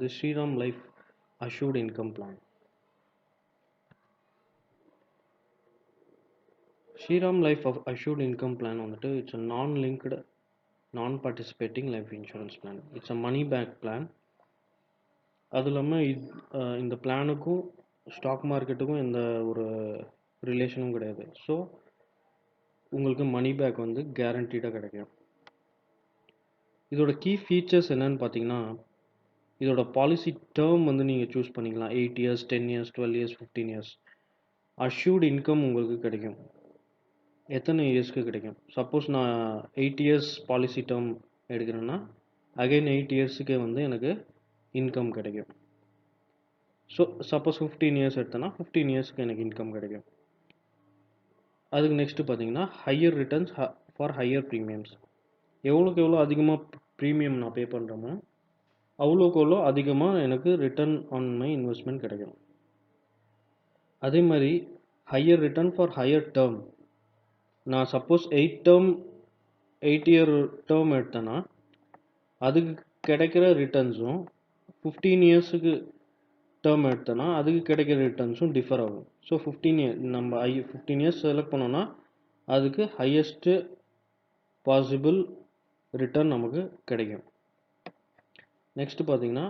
வந்து Shriram life assured income plan. Shriram life assured income plan வந்துட்டு it's a non linked non participating life insurance plan. It's a money back plan. அது இல்லாமல் இந்த பிளானுக்கும் stock மார்க்கெட்டுக்கும் எந்த ஒரு ரிலேஷனும் கிடையாது. ஸோ உங்களுக்கு மணி பேக் வந்து கேரண்டீடாக கிடைக்கும். இதோட கீ ஃபீச்சர்ஸ் என்னன்னு பார்த்தீங்கன்னா, இதோட பாலிசி டேர்ம் வந்து நீங்கள் சூஸ் பண்ணிக்கலாம். 8 years, 10 years, 12 years, 15 years. Assured income உங்களுக்கு கிடைக்கும். எத்தனை இயர்ஸ்க்கு கிடைக்கும்? சப்போஸ் நான் 8 இயர்ஸ் பாலிசி டேர்ம் எடுக்கிறேன்னா அகைன் 8 இயர்ஸுக்கே வந்து எனக்கு இன்கம் கிடைக்கும். ஸோ சப்போஸ் 15 இயர்ஸ் எடுத்தேன்னா 15 இயர்ஸ்க்கு எனக்கு இன்கம் கிடைக்கும். அதுக்கு நெக்ஸ்ட்டு பார்த்தீங்கன்னா higher returns for higher premiums. எவ்வளோக்கு எவ்வளோ அதிகமாக ப்ரீமியம் நான் பே பண்ணுறோமோ அவ்வளோக்கு எவ்வளோ அதிகமாக எனக்கு ரிட்டர்ன் ஆன் மை இன்வெஸ்ட்மெண்ட் கிடைக்கும். அதே மாதிரி higher return for higher term. நான் சப்போஸ் 8 இயர் டேர்ம் எடுத்தேன்னா அதுக்கு கிடைக்கிற ரிட்டர்ன்ஸும் 15 இயர்ஸுக்கு டேர்ம் எடுத்தோன்னா அதுக்கு கிடைக்கிற ரிட்டர்ன்ஸும் டிஃபர் ஆகும். ஸோ 15 இயர்ஸ் செலக்ட் பண்ணோன்னா அதுக்கு ஹையஸ்ட்டு பாசிபிள் ரிட்டர்ன் நமக்கு கிடைக்கும். நெக்ஸ்ட்டு பார்த்தீங்கன்னா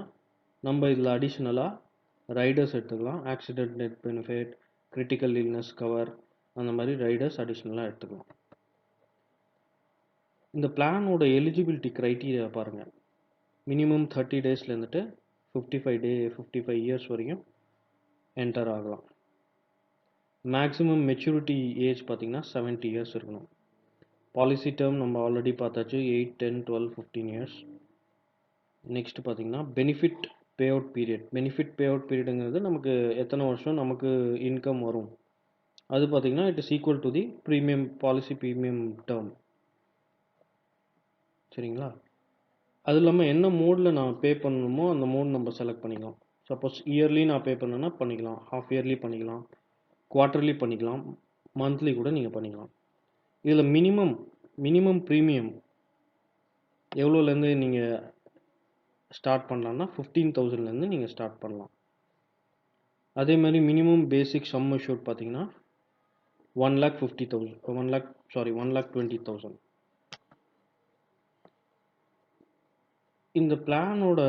நம்ம இதில் அடிஷ்னலாக ரைடர்ஸ் எடுத்துக்கலாம். Accident death benefit, critical illness cover, அந்த மாதிரி ரைடர்ஸ் அடிஷ்னலாக எடுத்துக்கலாம். இந்த பிளானோட எலிஜிபிலிட்டி க்ரைட்டீரியா பாருங்கள். மினிமம் 30 டேஸ்லேருந்துட்டு 55 இயர்ஸ் வரைக்கும் என்டர் ஆகலாம். மேக்ஸிமம் மெச்சூரிட்டி ஏஜ் பார்த்திங்கன்னா 70 இயர்ஸ் இருக்கணும். பாலிசி டேர்ம் நம்ம ஆல்ரெடி பார்த்தாச்சு, 8, 10, 12, 15 இயர்ஸ். நெக்ஸ்ட் பார்த்திங்கன்னா benefit pay out period. Benefit pay out பீரியடுங்கிறது நமக்கு எத்தனை வருஷம் நமக்கு இன்கம் வரும், அது பார்த்திங்கன்னா it is equal to the premium policy premium term. சரிங்களா? அது இல்லாமல் என்ன மோடில் நான் பே பண்ணணுமோ அந்த மோட் நம்ம செலக்ட் பண்ணிக்கலாம். சப்போஸ் இயர்லி நான் பே பண்ணேன்னா பண்ணிக்கலாம், ஹாஃப் இயர்லி பண்ணிக்கலாம், குவார்ட்டர்லி பண்ணிக்கலாம், மந்த்லி கூட நீங்கள் பண்ணிக்கலாம். இதில் மினிமம் ப்ரீமியம் எவ்வளோலேருந்து நீங்கள் ஸ்டார்ட் பண்ணலான்னா 15,000லேருந்து நீங்கள் ஸ்டார்ட் பண்ணலாம். அதே மாதிரி மினிமம் பேசிக் சம் அஷ்யூர்ட் பார்த்தீங்கன்னா 1,20,000. இந்த பிளானோட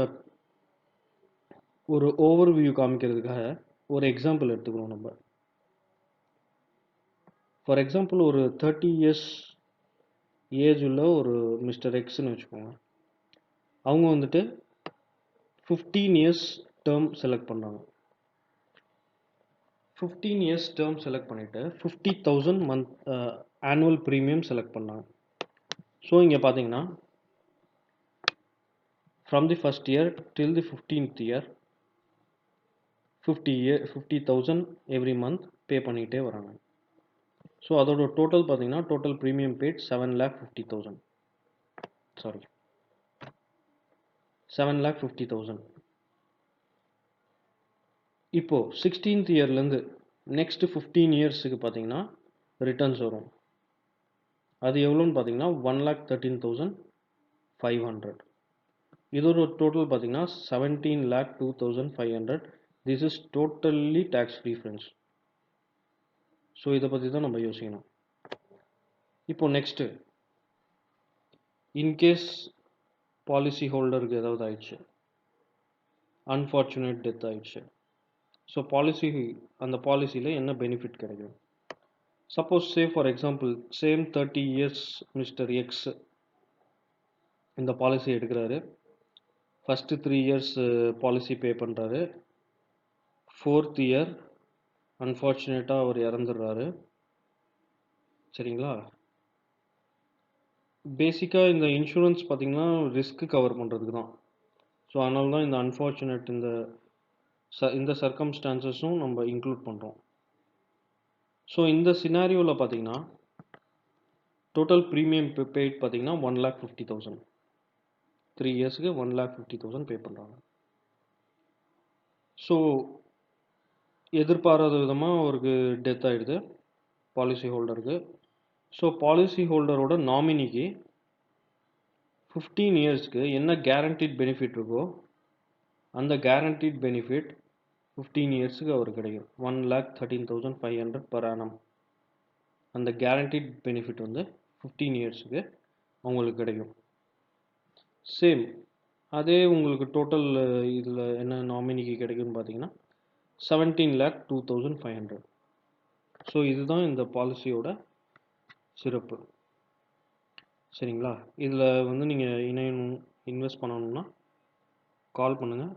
ஒரு ஓவர்வியூ காமிக்கிறதுக்காக ஒரு எக்ஸாம்பிள் எடுத்துக்கிறோம் நம்ம. ஃபார் எக்ஸாம்பிள் ஒரு 30 இயர்ஸ் ஏஜ் உள்ள ஒரு மிஸ்டர் எக்ஸ்ன்னு வச்சுக்கோங்க. அவங்க வந்துட்டு 15 இயர்ஸ் டேர்ம் செலக்ட் பண்ணுறாங்க. 15 இயர்ஸ் டேர்ம் செலக்ட் பண்ணிவிட்டு 50,000 மந்த் ஆனுவல் ப்ரீமியம் செலக்ட் பண்ணாங்க. ஸோ இங்கே பார்த்தீங்கன்னா from the first year till the 15th year 50,000 every month pay பண்ணிகிட்டே வராங்க. ஸோ அதோட டோட்டல் பார்த்தீங்கன்னா டோட்டல் ப்ரீமியம் பேட் 7,50,000. இப்போது 16th இயர்லேருந்து நெக்ஸ்ட் 15 இயர்ஸுக்கு பார்த்தீங்கன்னா ரிட்டர்ன்ஸ் வரும். அது எவ்வளோன்னு பார்த்தீங்கன்னா 1,13,500. இதோட டோட்டல் பார்த்தீங்கன்னா 17,02,500. This is totally tax free friends. So இதை பற்றி தான் நம்ம யோசிக்கணும். இப்போ நெக்ஸ்ட்டு இன்கேஸ் பாலிசி ஹோல்டருக்கு ஏதாவது ஆயிடுச்சு, அன்ஃபார்ச்சுனேட் டெத் ஆயிடுச்சு. ஸோ அந்த பாலிசியில் என்ன பெனிஃபிட் கிடைக்கும்? Suppose for example same 30 years mister X இந்த பாலிசி எடுக்கிறாரு. ஃபஸ்ட்டு 3 இயர்ஸ் பாலிசி பே பண்ணுறாரு. 4th இயர் அன்ஃபார்ச்சுனேட்டாக அவர் இறந்துடுறாரு. சரிங்களா? பேசிக்காக இந்த இன்சூரன்ஸ் பார்த்திங்கன்னா ரிஸ்க்கு கவர் பண்ணுறதுக்கு தான். ஸோ அதனால தான் இந்த அன்ஃபார்ச்சுனேட் இந்த சர்க்கம்ஸ்டான்சஸும் நம்ம இன்க்ளூட் பண்ணுறோம். ஸோ இந்த சினாரியோவில் பார்த்தீங்கன்னா டோட்டல் ப்ரீமியம் பெய்ட் பார்த்தீங்கன்னா 1,50,000. 3 இயர்ஸுக்கு 1,50,000 பே பண்ணுறாங்க. ஸோ எதிர்பாராத விதமாக அவருக்கு டெத் ஆகிடுது பாலிசி ஹோல்டருக்கு. ஸோ பாலிசி ஹோல்டரோட நாமினிக்கு 15 இயர்ஸ்க்கு என்ன கேரண்டீட் பெனிஃபிட் இருக்கோ அந்த கேரண்டீட் பெனிஃபிட் 15 இயர்ஸுக்கு அவருக்கு கிடைக்கும். 1,13,500 per annum. அந்த கேரண்டீட் பெனிஃபிட் வந்து 15 இயர்ஸுக்கு உங்களுக்கு கிடைக்கும். சேம் அதே உங்களுக்கு டோட்டல் இதில் என்ன நாமினிக்கு கிடைக்கும்னு பார்த்தீங்கன்னா 17,02,500. ஸோ இதுதான் இந்த பாலிசியோட சிறப்பு. சரிங்களா? இதில் வந்து நீங்கள் இன்வெஸ்ட் பண்ணணும்னா கால் பண்ணுங்கள்.